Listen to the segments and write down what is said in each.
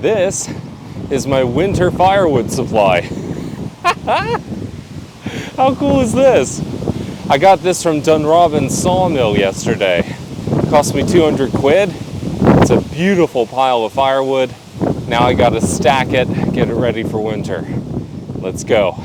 This is my winter firewood supply. How cool is this? I got this from Dunrobin's sawmill yesterday. Cost me 200 quid. It's a beautiful pile of firewood. Now I gotta stack it, get it ready for winter. Let's go.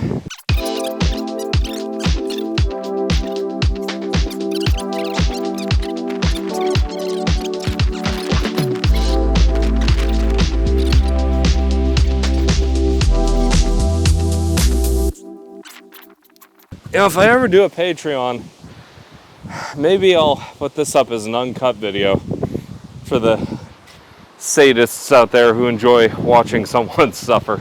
You know, if I ever do a Patreon, maybe I'll put this up as an uncut video for the sadists out there who enjoy watching someone suffer.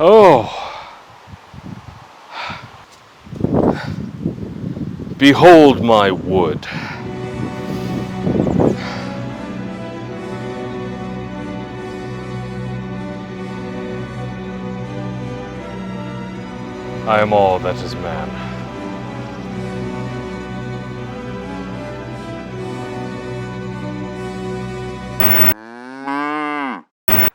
Oh, behold my wood. I am all that is man.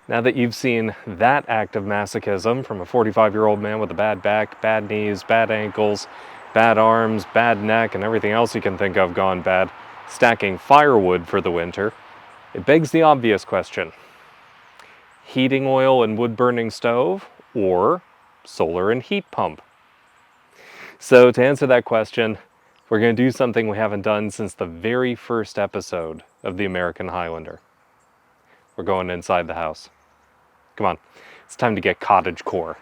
Now that you've seen that act of masochism from a 45-year-old man with a bad back, bad knees, bad ankles, bad arms, bad neck, and everything else you can think of gone bad, stacking firewood for the winter, it begs the obvious question. Heating oil and wood-burning stove, or solar and heat pump? So to answer that question, we're going to do something we haven't done since the very first episode of the American Highlander. We're going inside the house. Come on, it's time to get cottagecore.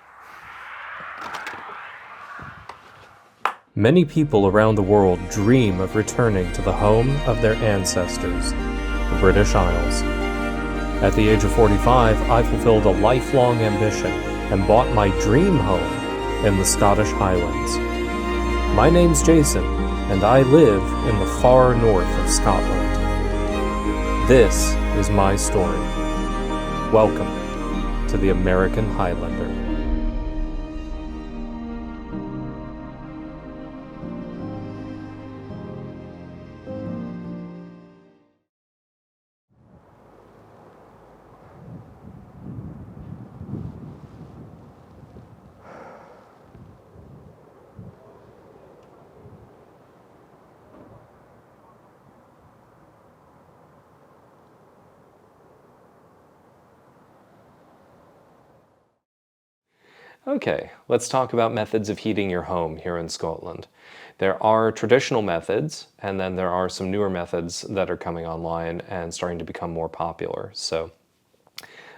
Many people around the world dream of returning to the home of their ancestors, the British Isles. At the age of 45, I fulfilled a lifelong ambition and bought my dream home in the Scottish Highlands. My name's Jason, and I live in the far north of Scotland. This is my story. Welcome to the American Highlander. Okay, let's talk about methods of heating your home here in Scotland. There are traditional methods, and then there are some newer methods that are coming online and starting to become more popular. So,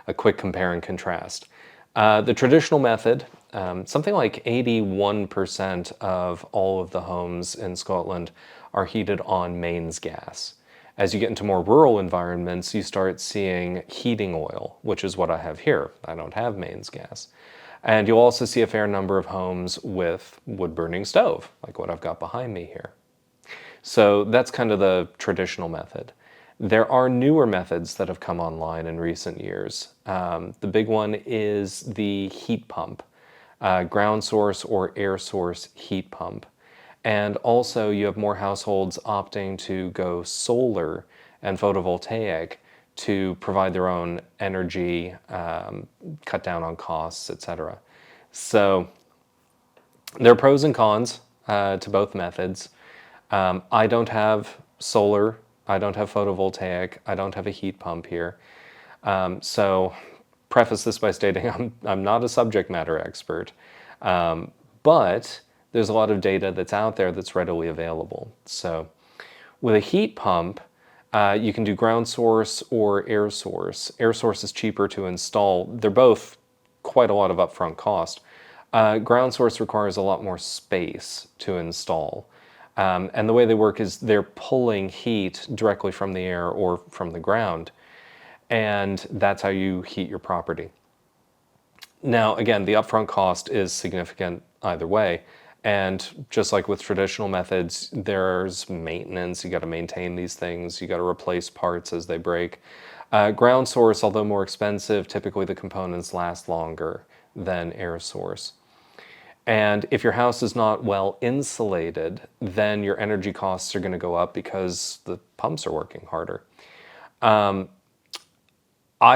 a quick compare and contrast. The traditional method, something like 81% of all of the homes in Scotland are heated on mains gas. As you get into more rural environments, you start seeing heating oil, which is what I have here. I don't have mains gas. And you'll also see a fair number of homes with wood-burning stove, like what I've got behind me here. So that's kind of the traditional method. There are newer methods that have come online in recent years. The big one is the heat pump, ground source or air source heat pump. And also you have more households opting to go solar and photovoltaic to provide their own energy, cut down on costs, etc. So there are pros and cons to both methods. I don't have solar, I don't have photovoltaic, I don't have a heat pump here. So preface this by stating I'm not a subject matter expert, but there's a lot of data that's out there that's readily available. So with a heat pump, you can do ground source or air source. Air source is cheaper to install. They're both quite a lot of upfront cost. Ground source requires a lot more space to install. And the way they work is they're pulling heat directly from the air or from the ground, and that's how you heat your property. Now, again, the upfront cost is significant either way. And just like with traditional methods, there's maintenance. You got to maintain these things. You got to replace parts as they break. Ground source, although more expensive, typically the components last longer than air source. And if your house is not well insulated, then your energy costs are going to go up because the pumps are working harder. I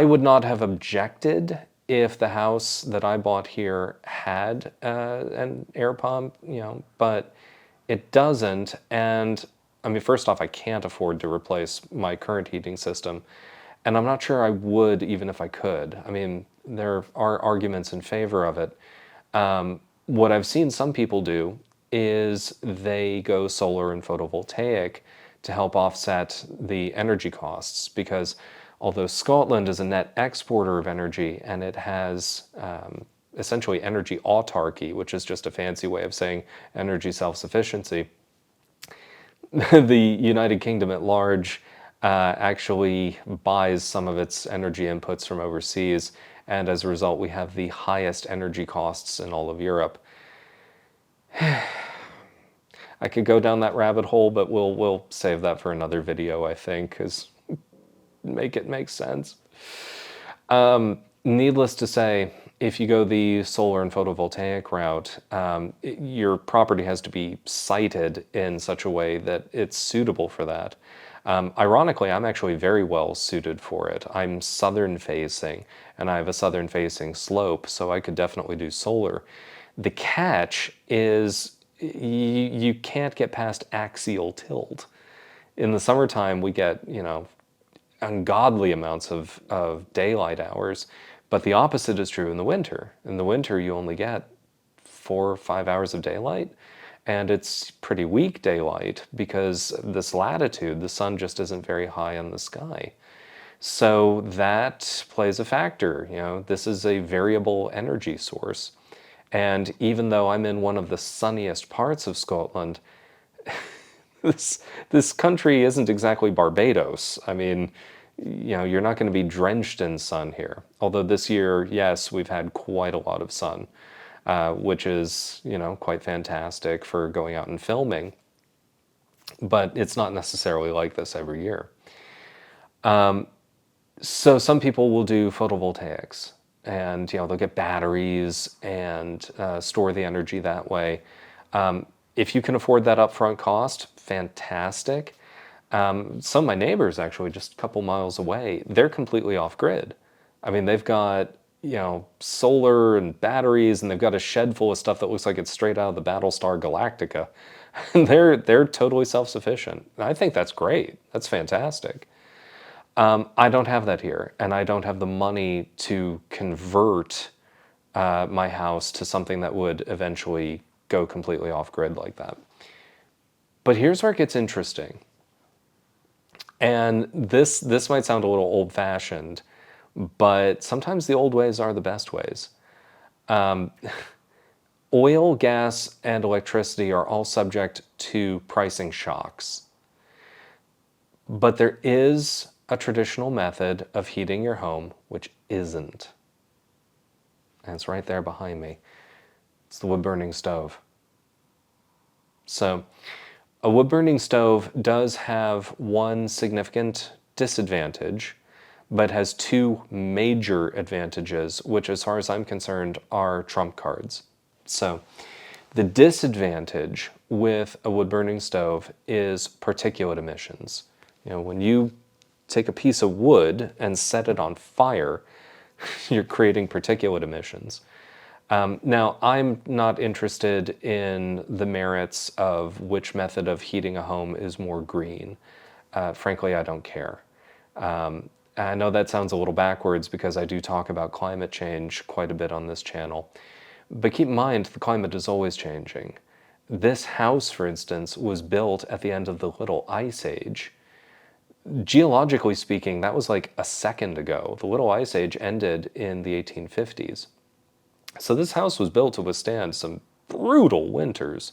would not have objected if the house that I bought here had an air pump, but it doesn't. And I mean, first off, I can't afford to replace my current heating system. And I'm not sure I would even if I could. I mean, there are arguments in favor of it. What I've seen some people do is they go solar and photovoltaic to help offset the energy costs, because although Scotland is a net exporter of energy and it has essentially energy autarky, which is just a fancy way of saying energy self-sufficiency, the United Kingdom at large actually buys some of its energy inputs from overseas, and as a result we have the highest energy costs in all of Europe. I could go down that rabbit hole, but we'll save that for another video, I think, because make it make sense. Needless to say, if you go the solar and photovoltaic route, your property has to be sited in such a way that it's suitable for that. Ironically, I'm actually very well suited for it. I'm southern facing, and I have a southern facing slope, so I could definitely do solar. The catch is you can't get past axial tilt. In the summertime, we get, ungodly amounts of daylight hours, but the opposite is true in the winter. In the winter, you only get 4 or 5 hours of daylight, and it's pretty weak daylight because this latitude, the sun just isn't very high in the sky. So that plays a factor. This is a variable energy source. And even though I'm in one of the sunniest parts of Scotland, this country isn't exactly Barbados. I mean, you're not going to be drenched in sun here. Although this year, yes, we've had quite a lot of sun, which is, quite fantastic for going out and filming. But it's not necessarily like this every year. So some people will do photovoltaics, and they'll get batteries and store the energy that way. If you can afford that upfront cost, fantastic. Some of my neighbors, actually, just a couple miles away, they're completely off grid. I mean, they've got solar and batteries, and they've got a shed full of stuff that looks like it's straight out of the Battlestar Galactica. And they're totally self-sufficient. I think that's great. That's fantastic. I don't have that here, and I don't have the money to convert my house to something that would eventually go completely off grid like that. But here's where it gets interesting. And this might sound a little old-fashioned, but sometimes the old ways are the best ways. Oil, gas, and electricity are all subject to pricing shocks. But there is a traditional method of heating your home which isn't. And it's right there behind me. It's the wood-burning stove. So, a wood-burning stove does have one significant disadvantage, but has two major advantages, which, as far as I'm concerned, are trump cards. So, the disadvantage with a wood-burning stove is particulate emissions. When you take a piece of wood and set it on fire, you're creating particulate emissions. Now, I'm not interested in the merits of which method of heating a home is more green. Frankly, I don't care. I know that sounds a little backwards because I do talk about climate change quite a bit on this channel. But keep in mind, the climate is always changing. This house, for instance, was built at the end of the Little Ice Age. Geologically speaking, that was like a second ago. The Little Ice Age ended in the 1850s. So this house was built to withstand some brutal winters.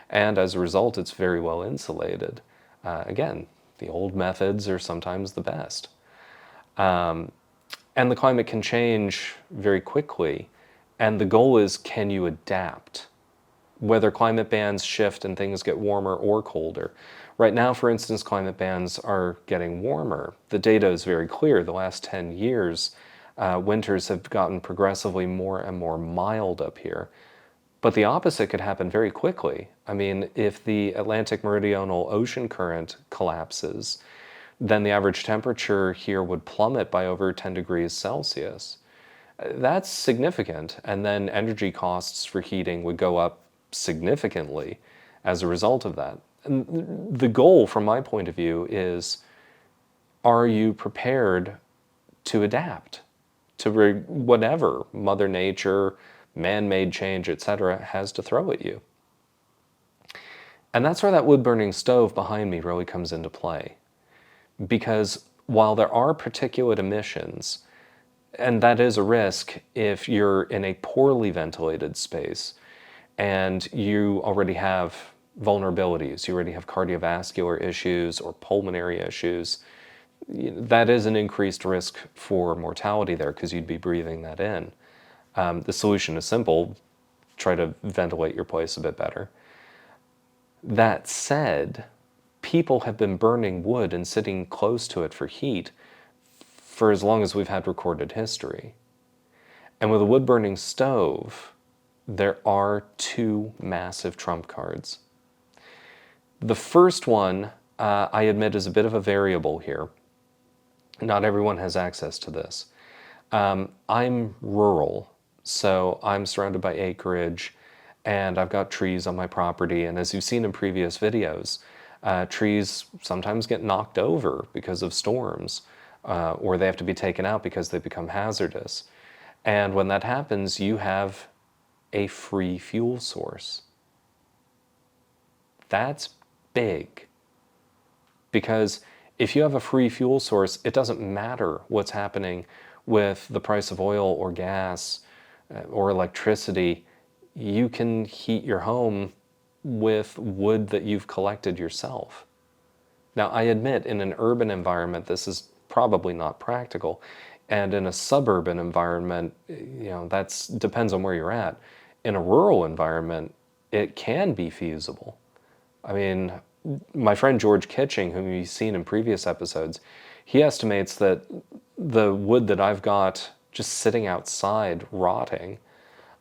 And as a result, it's very well insulated. Again, the old methods are sometimes the best. And the climate can change very quickly. And the goal is, can you adapt? Whether climate bands shift and things get warmer or colder. Right now, for instance, climate bands are getting warmer. The data is very clear. The last 10 years, winters have gotten progressively more and more mild up here. But the opposite could happen very quickly. I mean, if the Atlantic Meridional Ocean current collapses, then the average temperature here would plummet by over 10 degrees Celsius. That's significant. And then energy costs for heating would go up significantly as a result of that. And the goal, from my point of view, is, are you prepared to adapt to whatever Mother Nature, man-made change, etc., has to throw at you? And that's where that wood-burning stove behind me really comes into play. Because while there are particulate emissions, and that is a risk if you're in a poorly ventilated space and you already have vulnerabilities, you already have cardiovascular issues or pulmonary issues, that is an increased risk for mortality there because you'd be breathing that in. The solution is simple: try to ventilate your place a bit better. That said, people have been burning wood and sitting close to it for heat for as long as we've had recorded history. And with a wood-burning stove, there are two massive trump cards. The first one, I admit, is a bit of a variable here. Not everyone has access to this. I'm rural, so I'm surrounded by acreage, and I've got trees on my property. And as you've seen in previous videos, trees sometimes get knocked over because of storms, or they have to be taken out because they become hazardous. And when that happens, you have a free fuel source. That's big. Because if you have a free fuel source, it doesn't matter what's happening with the price of oil or gas or electricity. You can heat your home with wood that you've collected yourself. Now, I admit, in an urban environment, this is probably not practical. And in a suburban environment, that depends on where you're at. In a rural environment, it can be feasible. I mean, my friend George Kitching, whom you've seen in previous episodes, he estimates that the wood that I've got just sitting outside rotting,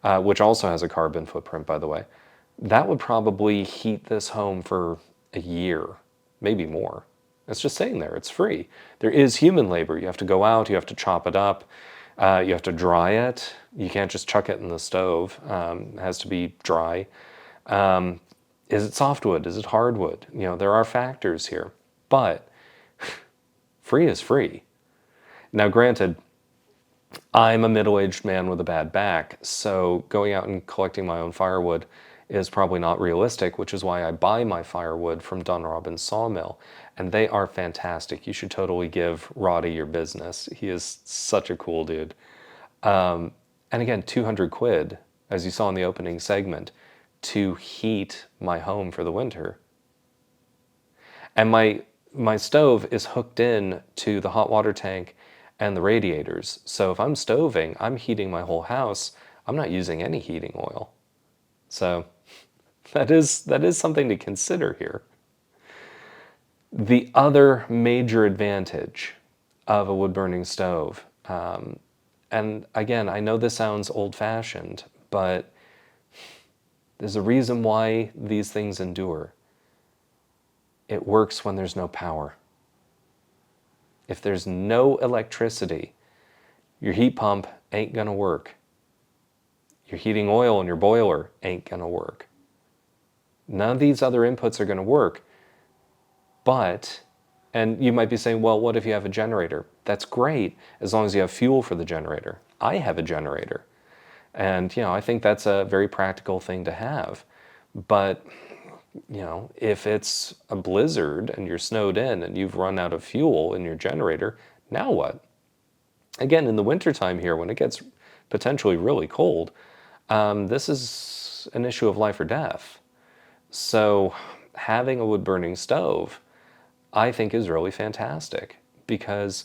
which also has a carbon footprint, by the way, that would probably heat this home for a year, maybe more. It's just sitting there. It's free. There is human labor. You have to go out. You have to chop it up. You have to dry it. You can't just chuck it in the stove. It has to be dry. Is it softwood? Is it hardwood? There are factors here. But free is free. Now, granted, I'm a middle-aged man with a bad back, so going out and collecting my own firewood is probably not realistic, which is why I buy my firewood from Dunrobin Sawmill, and they are fantastic. You should totally give Roddy your business. He is such a cool dude. And again, 200 quid, as you saw in the opening segment, to heat my home for the winter. And my stove is hooked in to the hot water tank and the radiators. So if I'm stoving, I'm heating my whole house. I'm not using any heating oil. So that is something to consider here. The other major advantage of a wood-burning stove, and again, I know this sounds old-fashioned, but there's a reason why these things endure. It works when there's no power. If there's no electricity, your heat pump ain't gonna work. Your heating oil in your boiler ain't gonna work. None of these other inputs are gonna work. But, and you might be saying, well, what if you have a generator? That's great, as long as you have fuel for the generator. I have a generator. And, I think that's a very practical thing to have. But, if it's a blizzard and you're snowed in and you've run out of fuel in your generator, now what? Again, in the wintertime here, when it gets potentially really cold, this is an issue of life or death. So having a wood-burning stove, I think, is really fantastic because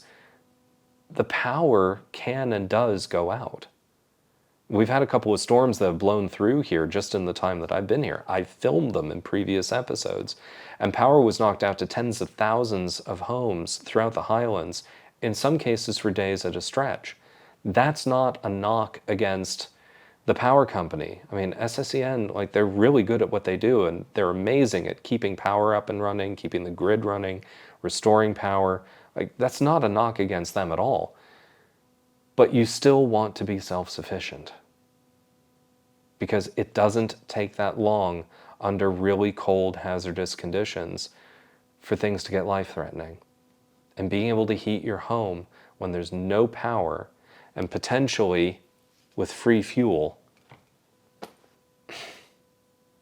the power can and does go out. We've had a couple of storms that have blown through here just in the time that I've been here. I've filmed them in previous episodes, and power was knocked out to tens of thousands of homes throughout the Highlands, in some cases for days at a stretch. That's not a knock against the power company. I mean, SSEN, like, they're really good at what they do, and they're amazing at keeping power up and running, keeping the grid running, restoring power. Like, that's not a knock against them at all. But you still want to be self-sufficient, because it doesn't take that long under really cold, hazardous conditions for things to get life-threatening. And being able to heat your home when there's no power and potentially with free fuel,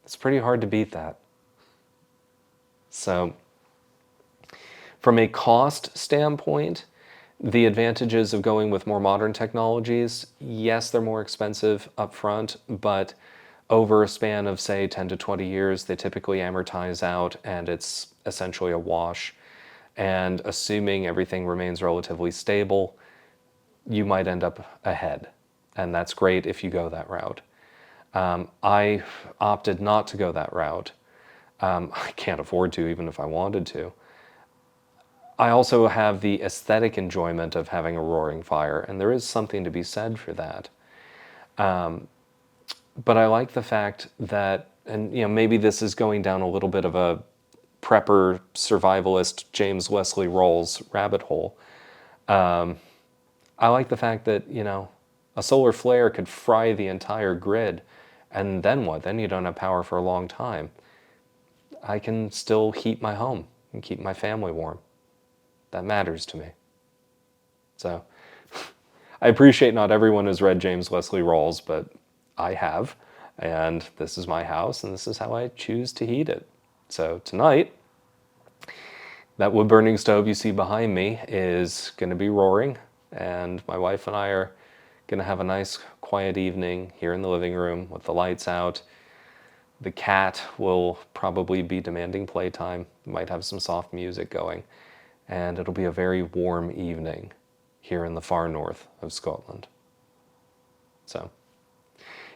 it's pretty hard to beat that. So from a cost standpoint, the advantages of going with more modern technologies, yes, they're more expensive up front, but over a span of, say, 10 to 20 years, they typically amortize out and it's essentially a wash. And assuming everything remains relatively stable, you might end up ahead. And that's great if you go that route. I opted not to go that route. I can't afford to, even if I wanted to. I also have the aesthetic enjoyment of having a roaring fire, and there is something to be said for that. But I like the fact that, and maybe this is going down a little bit of a prepper survivalist James Wesley Rawls rabbit hole. I like the fact that, a solar flare could fry the entire grid, and then what? Then you don't have power for a long time. I can still heat my home and keep my family warm. That matters to me. So I appreciate not everyone has read James Wesley Rawls, but I have, and this is my house, and this is how I choose to heat it. So tonight, that wood-burning stove you see behind me is going to be roaring, and my wife and I are going to have a nice, quiet evening here in the living room with the lights out. The cat will probably be demanding playtime. Might have some soft music going. And it'll be a very warm evening here in the far north of Scotland. So,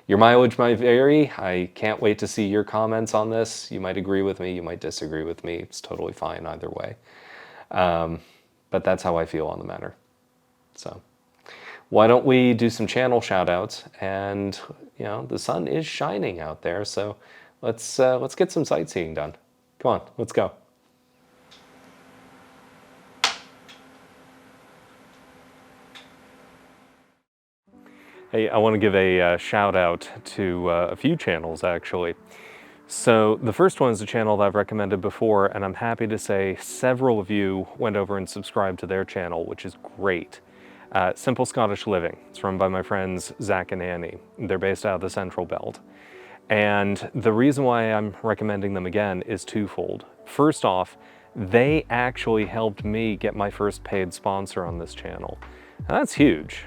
your mileage might vary. I can't wait to see your comments on this. You might agree with me, you might disagree with me. It's totally fine either way. But that's how I feel on the matter. So, why don't we do some channel shout outs? And, the sun is shining out there, so let's get some sightseeing done. Come on, let's go. Hey, I want to give a shout out to a few channels, actually. So the first one is a channel that I've recommended before, and I'm happy to say several of you went over and subscribed to their channel, which is great. Simple Scottish Living. It's run by my friends Zach and Annie. They're based out of the Central Belt. And the reason why I'm recommending them again is twofold. First off, they actually helped me get my first paid sponsor on this channel. Now, that's huge.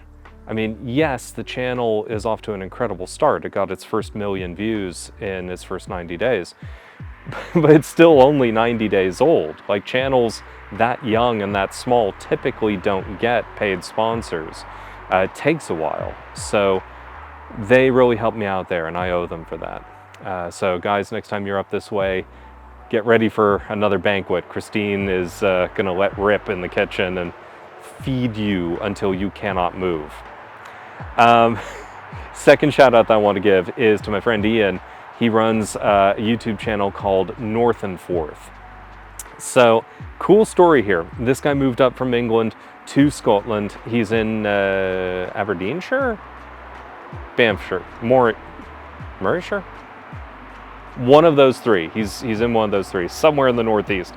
I mean, yes, the channel is off to an incredible start. It got its first 1 million views in its first 90 days, but it's still only 90 days old. Like, channels that young and that small typically don't get paid sponsors. It takes a while. So they really helped me out there, and I owe them for that. So guys, next time you're up this way, get ready for another banquet. Christine is gonna let rip in the kitchen and feed you until you cannot move. Second shout out that I want to give is to my friend Ian. He runs a YouTube channel called North and Forth. So, cool story here. This guy moved up from England to Scotland. He's in Aberdeenshire? Banffshire? Murrayshire? One of those three. He's in one of those three, somewhere in the northeast.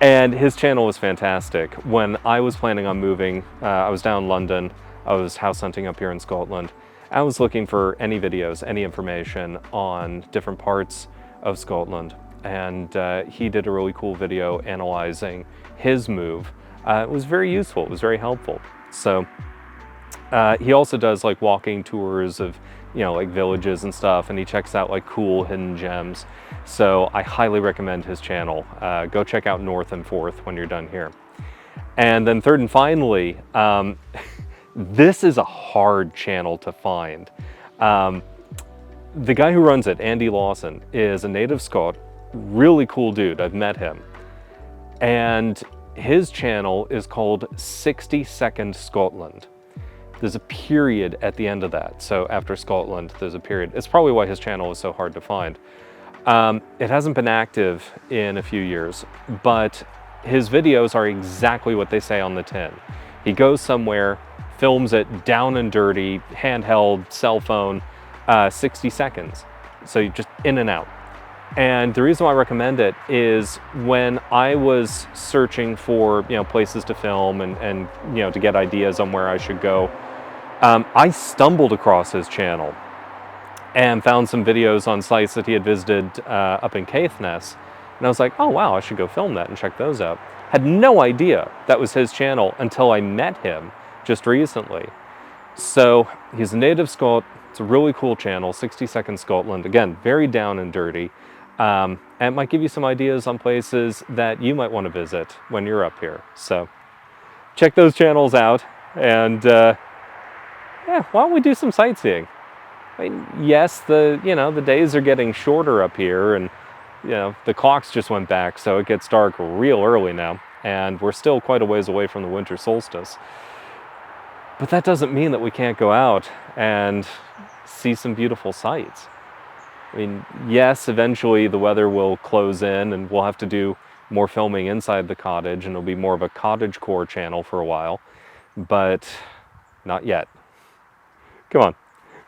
And his channel was fantastic. When I was planning on moving, I was down in London, I was house hunting up here in Scotland. I was looking for any videos, any information on different parts of Scotland. And he did a really cool video analyzing his move. It was very useful, it was very helpful. So he also does like walking tours of you know, like villages and stuff, and he checks out like cool hidden gems. So I highly recommend his channel. Go check out North and Fourth when you're done here. And then third and finally, this is a hard channel to find. The guy who runs it, Andy Lawson, is a native Scot, really cool dude. I've met him. And his channel is called 60 Second Scotland. There's a period at the end of that. So after Scotland, there's a period. It's probably why his channel is so hard to find. It hasn't been active in a few years, but his videos are exactly what they say on the tin. He goes somewhere, films it down and dirty, handheld, cell phone, 60 seconds. So you just in and out. And the reason why I recommend it is when I was searching for, you know, places to film and you know, to get ideas on where I should go, I stumbled across his channel and found some videos on sites that he had visited up in Caithness. And I was like, oh wow, I should go film that and check those out. Had no idea that was his channel until I met him just recently. So he's a native Scot. It's a really cool channel, 60 Second Scotland. Again, very down and dirty. And it might give you some ideas on places that you might want to visit when you're up here. So check those channels out, and yeah, why don't we do some sightseeing? I mean, yes, the days are getting shorter up here, and you know, the clocks just went back, so it gets dark real early now, and we're still quite a ways away from the winter solstice. But that doesn't mean that we can't go out and see some beautiful sights. I mean, yes, eventually the weather will close in and we'll have to do more filming inside the cottage, and it'll be more of a cottagecore channel for a while, but not yet. Come on,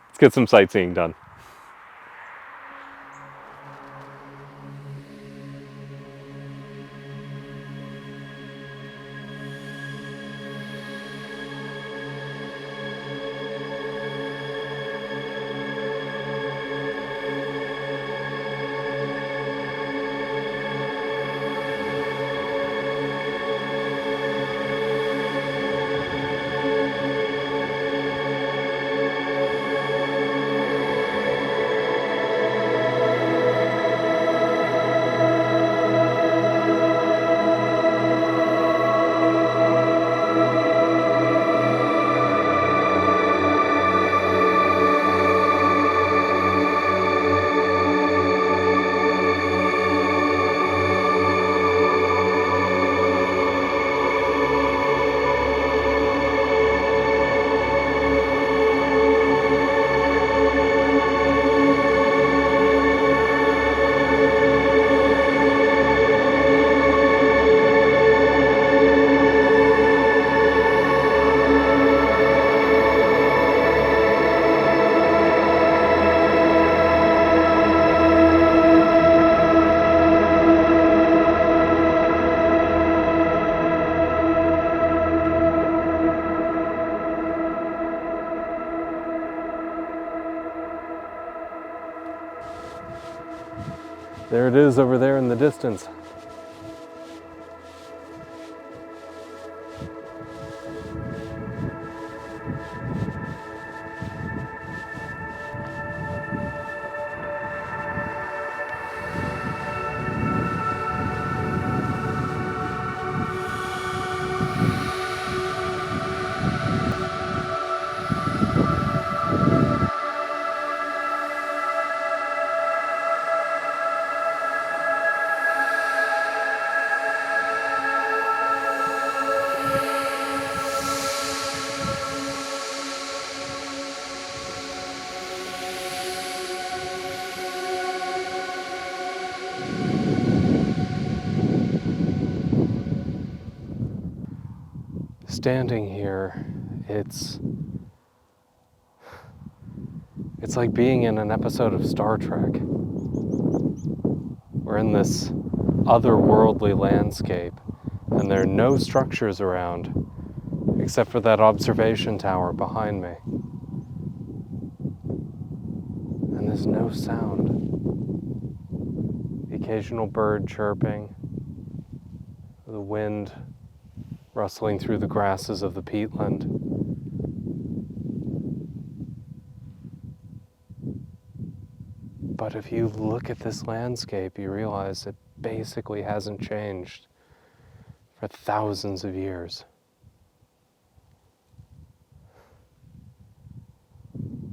let's get some sightseeing done. There it is over there in the distance. Standing here, it's like being in an episode of Star Trek. We're in this otherworldly landscape, and there are no structures around except for that observation tower behind me. And there's no sound. The occasional bird chirping, the wind rustling through the grasses of the peatland. But if you look at this landscape, you realize it basically hasn't changed for thousands of years. You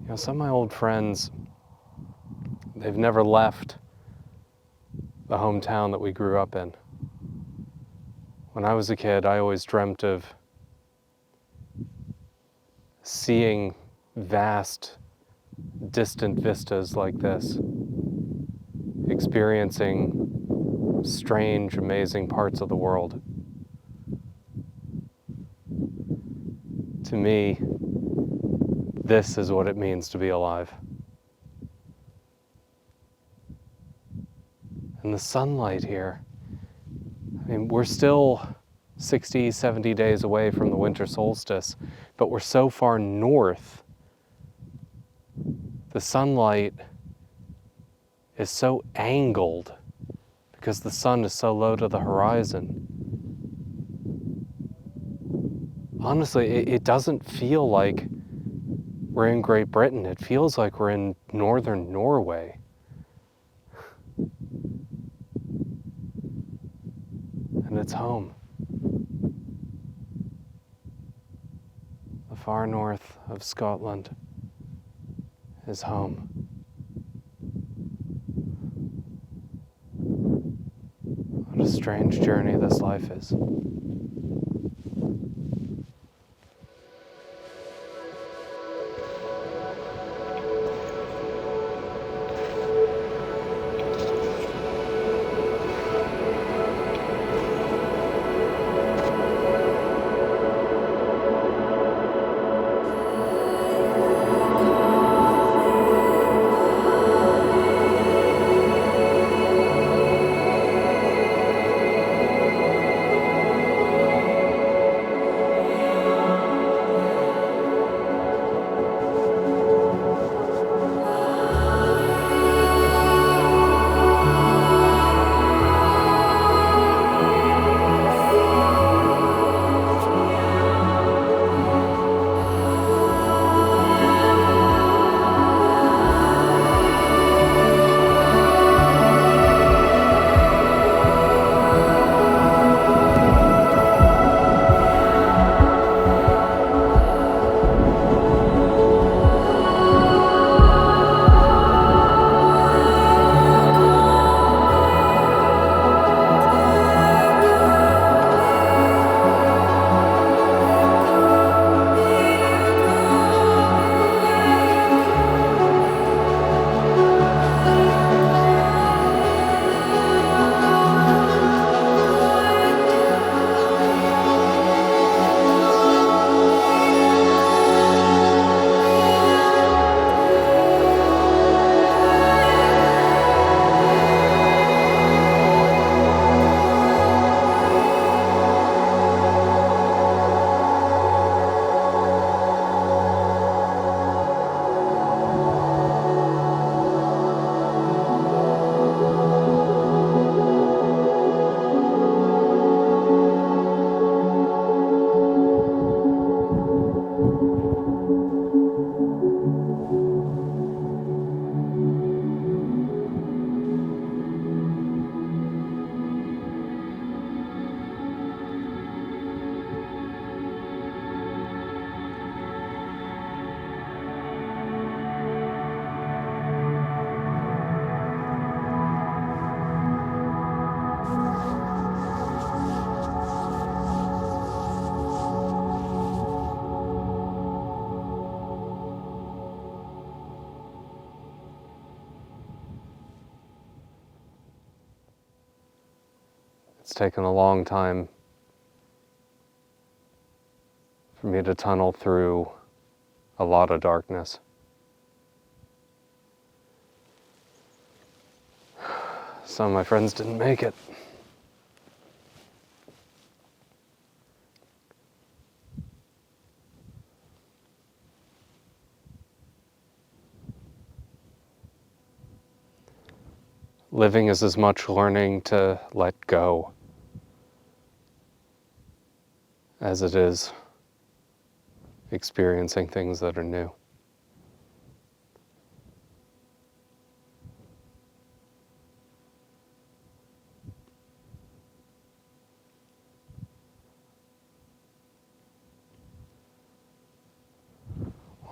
know, some of my old friends, they've never left the hometown that we grew up in. When I was a kid, I always dreamt of seeing vast, distant vistas like this, experiencing strange, amazing parts of the world. To me, this is what it means to be alive. And the sunlight here, I mean, we're still 60, 70 days away from the winter solstice, but we're so far north, the sunlight is so angled because the sun is so low to the horizon. Honestly, it doesn't feel like we're in Great Britain. It feels like we're in northern Norway. And it's home. The far north of Scotland is home. What a strange journey this life is. It's taken a long time for me to tunnel through a lot of darkness. Some of my friends didn't make it. Living is as much learning to let go as it is experiencing things that are new.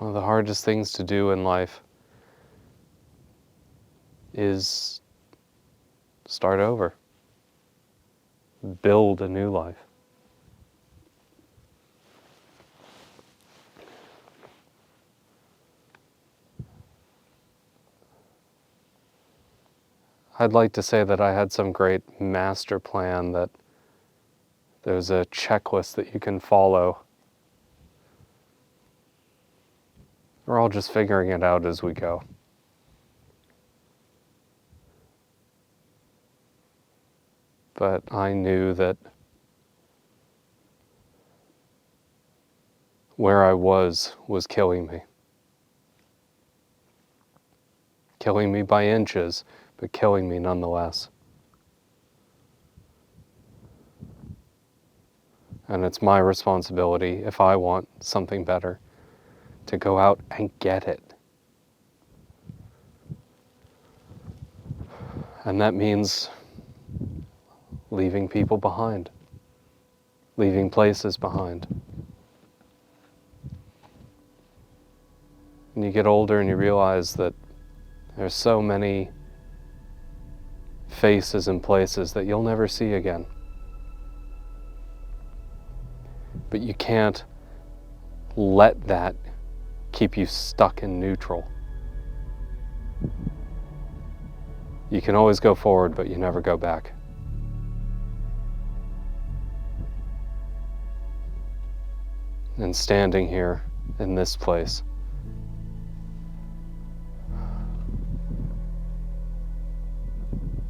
One of the hardest things to do in life is start over, build a new life. I'd like to say that I had some great master plan, that there's a checklist that you can follow. We're all just figuring it out as we go. But I knew that where I was killing me. Killing me by inches, but killing me nonetheless. And it's my responsibility, if I want something better, to go out and get it. And that means leaving people behind, leaving places behind. And you get older and you realize that there's so many faces and places that you'll never see again. But you can't let that keep you stuck in neutral. You can always go forward, but you never go back. And standing here in this place,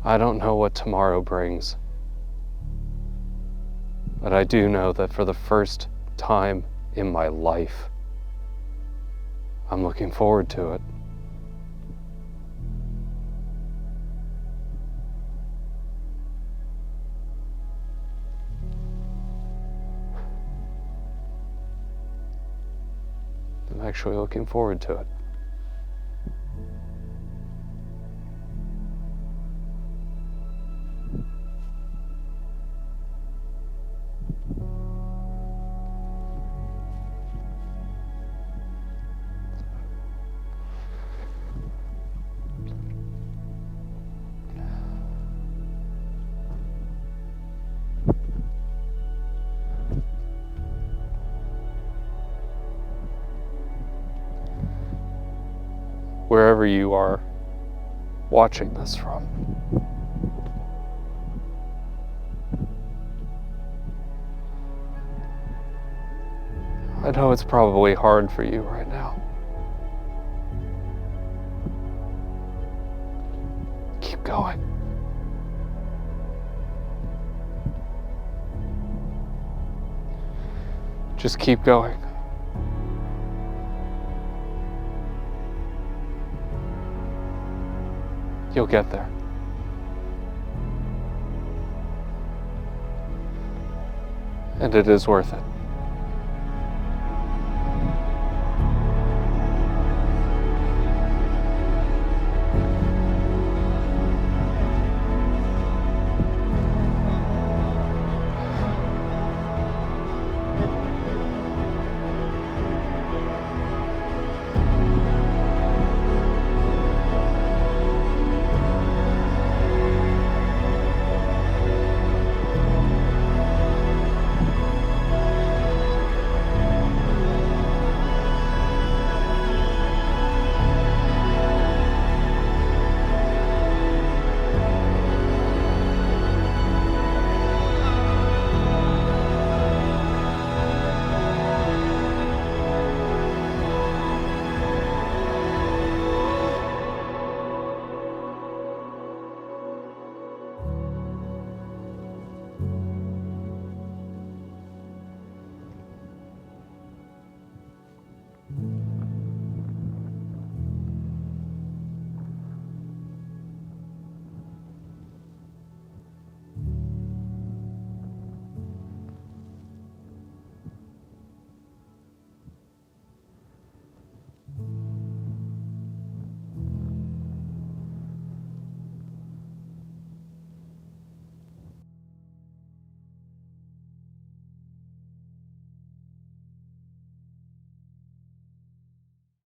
I don't know what tomorrow brings, but I do know that for the first time in my life, I'm looking forward to it. I'm actually looking forward to it. Wherever you are watching this from, I know it's probably hard for you right now. Keep going. Just keep going. You'll get there. And it is worth it.